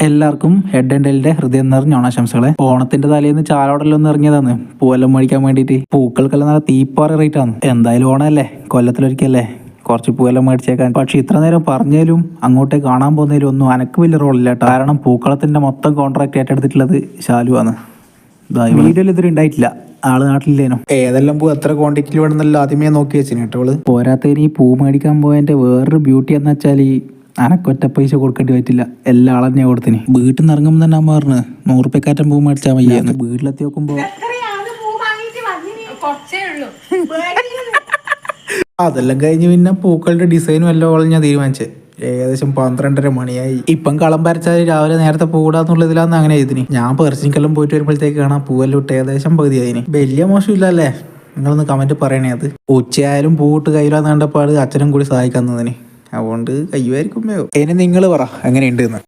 എല്ലാവർക്കും head and ടെയിലിന്റെ ഹൃദയം നിറഞ്ഞ ഓണാശംസകളെ. ഓണത്തിന്റെ തലേന്ന് ചാലോടെല്ലാം ഇറങ്ങിയതാണ് പൂവെല്ലാം മേടിക്കാൻ വേണ്ടിയിട്ട്. പൂക്കൾക്കെല്ലാം നല്ല തീപ്പാറ റേറ്റ് ആണ്. എന്തായാലും ഓണല്ലേ, കൊല്ലത്തിലൊരിക്കല്ലേ, കുറച്ച് പൂവെല്ലാം മേടിച്ചേക്കാൻ. പക്ഷെ ഇത്ര നേരം പറഞ്ഞാലും അങ്ങോട്ടേക്ക് കാണാൻ പോകുന്നതിലും ഒന്നും അനക്ക് വലിയ റോളില്ല കേട്ടോ. കാരണം പൂക്കളത്തിന്റെ മൊത്തം കോൺട്രാക്ട് ഏറ്റെടുത്തിട്ടുള്ളത് ശാലു ആണ്. വീഡിയോയിൽ ഇതുവരെ ഉണ്ടായിട്ടില്ല, ആള് നാട്ടിലേനോ. ഏതെല്ലാം പൂ എത്ര ക്വാണ്ടിറ്റിയിൽ വേണമെന്നല്ലോ ആദ്യമേ നോക്കി വെച്ചിന് കേട്ടോള്. പോരാത്തതിന് ഈ പൂ മേടിക്കാൻ പോയതിന്റെ വേറൊരു ബ്യൂട്ടി എന്ന് വെച്ചാൽ അനക്കൊറ്റ പൈസ കൊടുക്കേണ്ടി പറ്റില്ല, എല്ലാ ആളെന്നെ കൊടുത്തിന്. വീട്ടിൽ നിന്ന് ഇറങ്ങുമ്പോൾ തന്നെ അമ്മ പറഞ്ഞു 100 രൂപക്കാറ്റം പൂ മേടിച്ചാൽ മയ്യാന്ന്. വീട്ടിലെത്തി നോക്കുമ്പോ അതെല്ലാം കഴിഞ്ഞ് പിന്നെ പൂക്കളുടെ ഡിസൈനും എല്ലാം ഞാൻ തീരുമാനിച്ചത്. ഏകദേശം 12:30 മണിയായി. ഇപ്പം കളം വരച്ചാൽ രാവിലെ നേരത്തെ പൂടാന്നുള്ളതിലാന്ന് അങ്ങനെ ഇതിന്. ഞാൻ പെർച്ചിനിക്കെല്ലാം പോയിട്ട് വരുമ്പോഴത്തേക്ക് കാണാം പൂവെല്ലാം ഇട്ട് ഏകദേശം പകുതിയായിന്. വലിയ മോശമില്ല അല്ലേ? നിങ്ങളൊന്ന് കമന്റ് പറയണേ. അത് ഉച്ചയായാലും പൂവിട്ട് കയ്യിലാന്ന് കണ്ടപ്പോൾ അച്ഛനും കൂടി സഹായിക്കാൻ തന്നതിന്. അതുകൊണ്ട് കയ്യുമായിരിക്കും. ഇനി നിങ്ങൾ പറ എങ്ങനെയുണ്ട് എന്ന്.